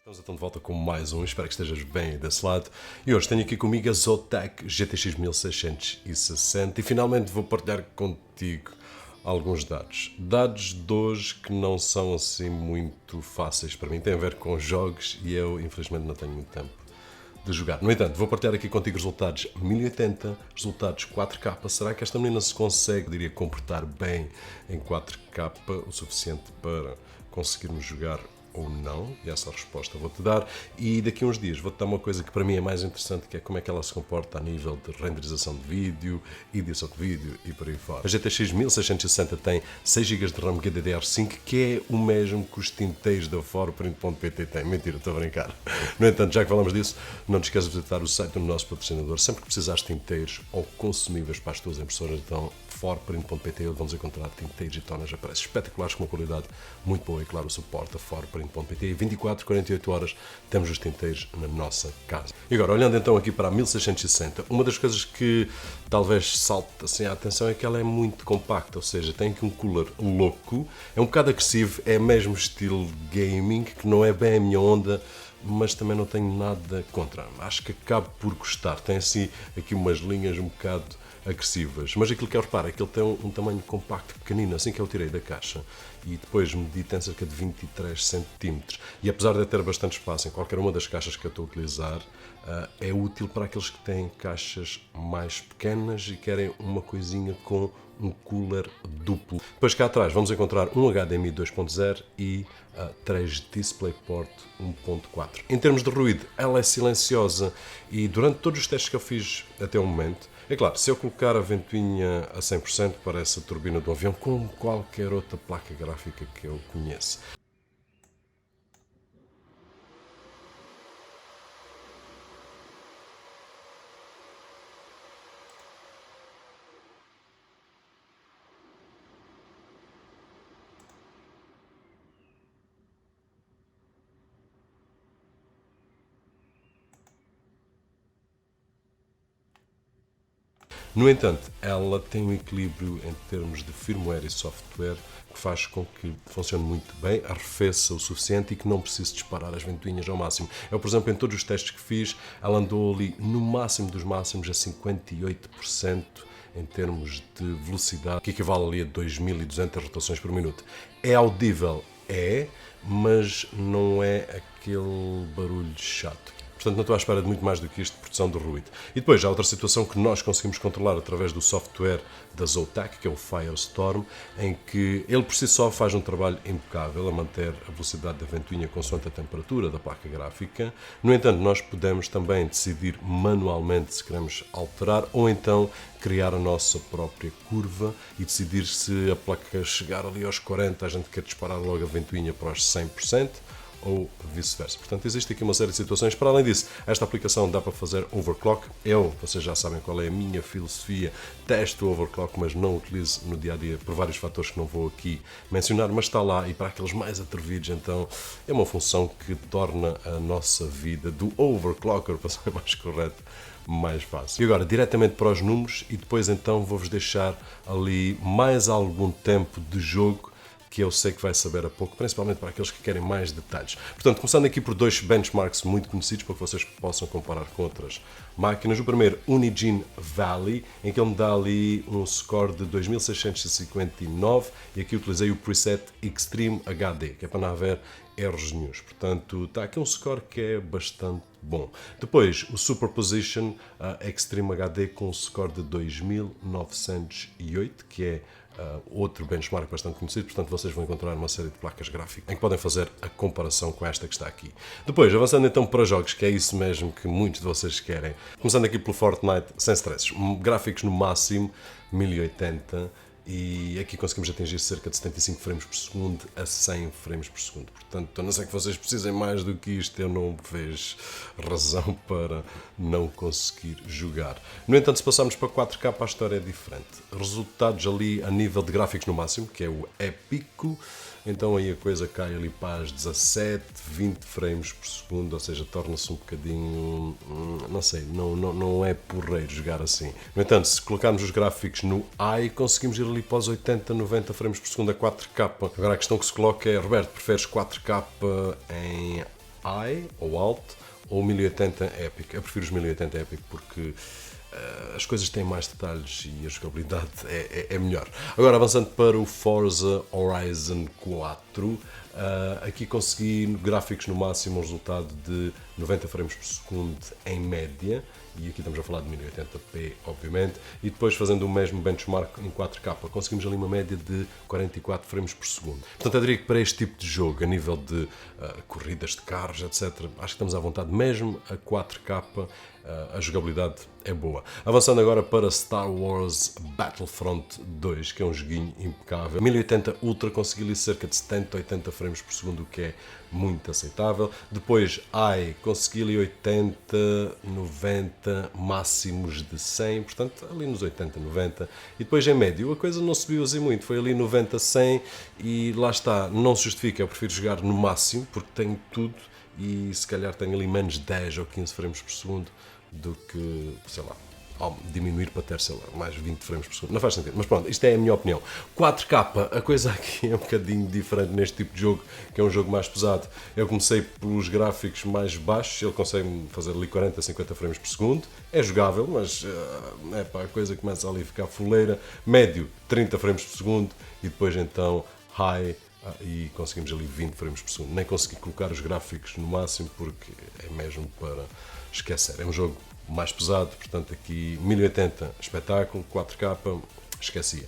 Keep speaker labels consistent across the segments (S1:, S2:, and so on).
S1: Estamos então de volta com mais um, espero que estejas bem desse lado. E hoje tenho aqui comigo a Zotac GTX 1660 e finalmente vou partilhar contigo alguns dados. Dados de hoje que não são assim muito fáceis para mim, têm a ver com jogos e eu infelizmente não tenho muito tempo de jogar. No entanto, vou partilhar aqui contigo resultados 1080, resultados 4K. Será que esta menina se consegue, diria, comportar bem em 4K o suficiente para conseguirmos jogar ou não? E essa resposta vou-te dar. E daqui a uns dias vou-te dar uma coisa que para mim é mais interessante, que é como é que ela se comporta a nível de renderização de vídeo, edição de vídeo e por aí fora. A GTX 1660 tem 6 GB de RAM GDDR5, que é o mesmo que os tinteiros da Foroprint.pt têm. Mentira, estou a brincar. No entanto, já que falamos disso, não te esqueças de visitar o site do nosso patrocinador. Sempre que precisares de tinteiros ou consumíveis para as tuas impressoras, então Foroprint.pt, onde vamos encontrar tinteiros e tonas a preços espetaculares com uma qualidade muito boa e, claro, o suporte da Foroprint.pt. 24, 48 horas temos os tinteiros na nossa casa. E agora, olhando então aqui para a 1660, uma das coisas que talvez salte assim a atenção é que ela é muito compacta, ou seja, tem aqui um cooler louco, é um bocado agressivo, é mesmo estilo gaming, que não é bem a minha onda, mas também não tenho nada contra. Acho que acaba por gostar. Tem assim aqui umas linhas um bocado agressivas, mas aquilo que eu reparo é que ele tem um tamanho compacto, pequenino, assim que eu tirei da caixa e depois medi, tem cerca de 23 cm, e apesar de ter bastante espaço em qualquer uma das caixas que eu estou a utilizar, é útil para aqueles que têm caixas mais pequenas e querem uma coisinha com um cooler duplo. Depois cá atrás vamos encontrar um HDMI 2.0 e 3 DisplayPort 1.4. Em termos de ruído, ela é silenciosa e durante todos os testes que eu fiz até o momento, é claro, se eu colocar a ventoinha a 100%, parece a turbina de um avião, como qualquer outra placa gráfica que eu conheço. No entanto, ela tem um equilíbrio em termos de firmware e software que faz com que funcione muito bem, arrefeça o suficiente e que não precise disparar as ventoinhas ao máximo. Eu, por exemplo, em todos os testes que fiz, ela andou ali no máximo dos máximos a 58% em termos de velocidade, que equivale ali a 2200 rotações por minuto. É audível? É, mas não é aquele barulho chato. Portanto, não estou à espera de muito mais do que isto de produção de ruído. E depois, há outra situação que nós conseguimos controlar através do software da Zotac, que é o Firestorm, em que ele por si só faz um trabalho impecável a manter a velocidade da ventoinha consoante a temperatura da placa gráfica. No entanto, nós podemos também decidir manualmente se queremos alterar ou então criar a nossa própria curva e decidir se a placa chegar ali aos 40, a gente quer disparar logo a ventoinha para os 100%, ou vice-versa. Portanto, existe aqui uma série de situações. Para além disso, esta aplicação dá para fazer overclock. Vocês já sabem qual é a minha filosofia, testo o overclock, mas não utilizo no dia-a-dia por vários fatores que não vou aqui mencionar, mas está lá e para aqueles mais atrevidos, então, é uma função que torna a nossa vida do overclocker, para ser mais correto, mais fácil. E agora, diretamente para os números e depois então vou-vos deixar ali mais algum tempo de jogo que eu sei que vai saber a pouco, principalmente para aqueles que querem mais detalhes. Portanto, começando aqui por dois benchmarks muito conhecidos para que vocês possam comparar com outras máquinas. O primeiro, Unigine Valley, em que ele me dá ali um score de 2659 e aqui utilizei o preset Extreme HD, que é para não haver erros nenhuns. Portanto, está aqui um score que é bastante bom. Depois, o Superposition Extreme HD com um score de 2908, que é outro benchmark bastante conhecido, portanto vocês vão encontrar uma série de placas gráficas em que podem fazer a comparação com esta que está aqui. Depois, avançando então para jogos, que é isso mesmo que muitos de vocês querem, começando aqui pelo Fortnite, sem stresses, gráficos no máximo, 1080, e aqui conseguimos atingir cerca de 75 frames por segundo a 100 frames por segundo. Portanto, a não ser que vocês precisem mais do que isto, eu não vejo razão para não conseguir jogar. No entanto, se passarmos para 4K, a história é diferente. Resultados ali a nível de gráficos no máximo, que é o épico, então aí a coisa cai ali para as 17, 20 frames por segundo, ou seja, torna-se um bocadinho, não sei, não é porreiro jogar assim. No entanto, se colocarmos os gráficos no high, conseguimos ir ali para os 80, 90 frames por segundo a 4K. Agora a questão que se coloca é, Roberto, preferes 4K em High ou Alt ou 1080 Epic. Eu prefiro os 1080 Epic porque as coisas têm mais detalhes e a jogabilidade é melhor. Agora, avançando para o Forza Horizon 4, aqui consegui gráficos no máximo, um resultado de 90 frames por segundo em média, e aqui estamos a falar de 1080p, obviamente, e depois fazendo o mesmo benchmark em 4K, conseguimos ali uma média de 44 frames por segundo. Portanto, eu diria que para este tipo de jogo, a nível de corridas de carros, etc., acho que estamos à vontade, mesmo a 4K, a jogabilidade é boa. Avançando agora para Star Wars Battlefront 2, que é um joguinho impecável. 1080 Ultra consegui ali cerca de 70, 80 frames por segundo, o que é muito aceitável. Depois High consegui ali 80, 90, máximos de 100, portanto ali nos 80, 90. E depois em médio a coisa não subiu assim muito, foi ali 90, 100 e lá está, não se justifica, eu prefiro jogar no máximo porque tenho tudo e se calhar tenho ali menos 10 ou 15 frames por segundo do que, sei lá, ao diminuir para ter, sei lá, mais 20 frames por segundo. Não faz sentido, mas pronto, isto é a minha opinião. 4K, a coisa aqui é um bocadinho diferente neste tipo de jogo, que é um jogo mais pesado. Eu comecei pelos gráficos mais baixos, ele consegue fazer ali 40, 50 frames por segundo. É jogável, mas a coisa começa ali a ficar fuleira. Médio, 30 frames por segundo e depois então High, e conseguimos ali 20 frames por segundo. Nem consegui colocar os gráficos no máximo porque é mesmo para esquecer. É um jogo mais pesado, portanto aqui 1080 espetáculo, 4K esquecia.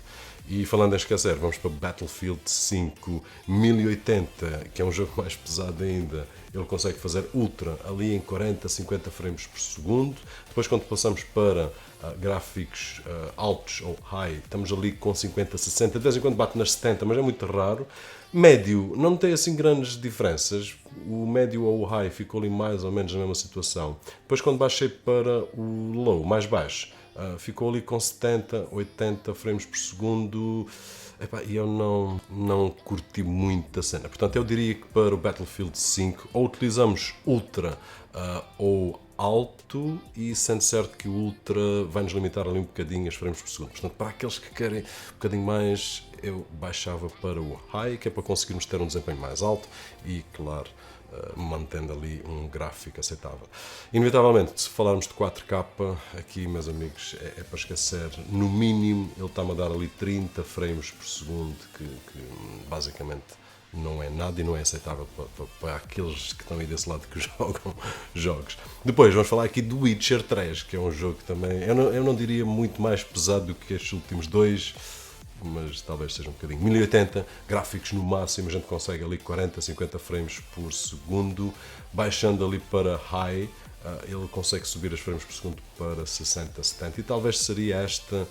S1: E falando em esquecer, vamos para Battlefield 5 1080, que é um jogo mais pesado ainda. Ele consegue fazer Ultra ali em 40, 50 frames por segundo. Depois quando passamos para gráficos altos ou high, estamos ali com 50, 60, de vez em quando bate nas 70, mas é muito raro. Médio, não tem assim grandes diferenças, o médio ou o high ficou ali mais ou menos na mesma situação. Depois quando baixei para o low, mais baixo, ficou ali com 70, 80 frames por segundo. E eu não curti muito a cena. Portanto, eu diria que para o Battlefield 5 ou utilizamos Ultra ou alto, e sendo certo que o Ultra vai nos limitar ali um bocadinho as frames por segundo. Portanto, para aqueles que querem um bocadinho mais, eu baixava para o High, que é para conseguirmos ter um desempenho mais alto e, claro, mantendo ali um gráfico aceitável. Inevitavelmente, se falarmos de 4K, aqui, meus amigos, é para esquecer. No mínimo, ele está-me a dar ali 30 frames por segundo, que basicamente não é nada e não é aceitável para aqueles que estão aí desse lado que jogam jogos. Depois vamos falar aqui do Witcher 3, que é um jogo que também, eu não diria muito mais pesado do que estes últimos dois, mas talvez seja um bocadinho. 1080, gráficos no máximo, a gente consegue ali 40, 50 frames por segundo. Baixando ali para High, ele consegue subir as frames por segundo para 60, 70, e talvez seria esta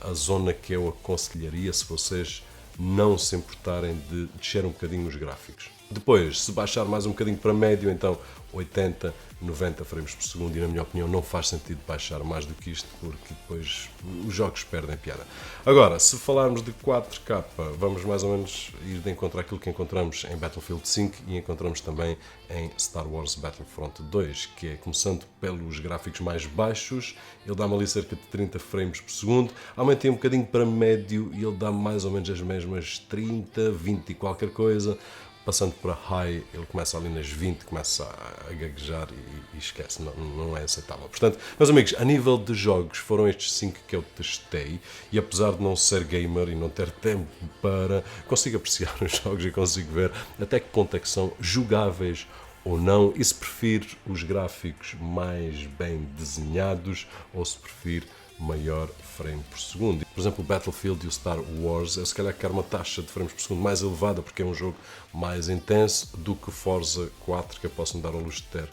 S1: a zona que eu aconselharia se vocês não se importarem de descer um bocadinho os gráficos. Depois, se baixar mais um bocadinho para médio, então 80, 90 frames por segundo, e na minha opinião não faz sentido baixar mais do que isto, porque depois os jogos perdem piada. Agora, se falarmos de 4K, vamos mais ou menos ir de encontro àquilo que encontramos em Battlefield 5 e encontramos também em Star Wars Battlefront 2, que é, começando pelos gráficos mais baixos, ele dá-me ali cerca de 30 frames por segundo, aumentei um bocadinho para médio e ele dá-me mais ou menos as mesmas 30, 20 e qualquer coisa. Passando para High, ele começa ali nas 20, começa a gaguejar e esquece, não é aceitável. Portanto, meus amigos, a nível de jogos, foram estes 5 que eu testei, e apesar de não ser gamer e não ter tempo para, consigo apreciar os jogos e consigo ver até que ponto é que são jogáveis ou não, e se prefiro os gráficos mais bem desenhados ou se prefiro maior frame por segundo. Por exemplo, o Battlefield e o Star Wars, eu se calhar quero uma taxa de frames por segundo mais elevada porque é um jogo mais intenso do que Forza 4, que eu posso me dar ao luxo de ter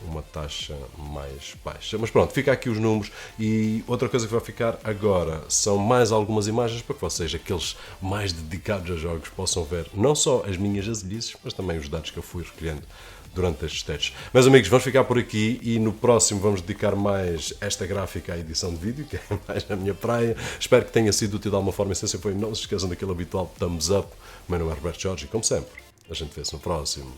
S1: uma taxa mais baixa. Mas pronto, fica aqui os números, e outra coisa que vai ficar agora são mais algumas imagens para que vocês, aqueles mais dedicados a jogos, possam ver não só as minhas azelices, mas também os dados que eu fui recolhendo durante estes testes. Meus amigos, vamos ficar por aqui e no próximo vamos dedicar mais esta gráfica à edição de vídeo, que é mais a minha praia. Espero que tenha sido útil de alguma forma. Se assim foi, não se esqueçam daquele habitual thumbs up. O meu nome é Roberto Jorge e, como sempre, a gente vê-se no próximo.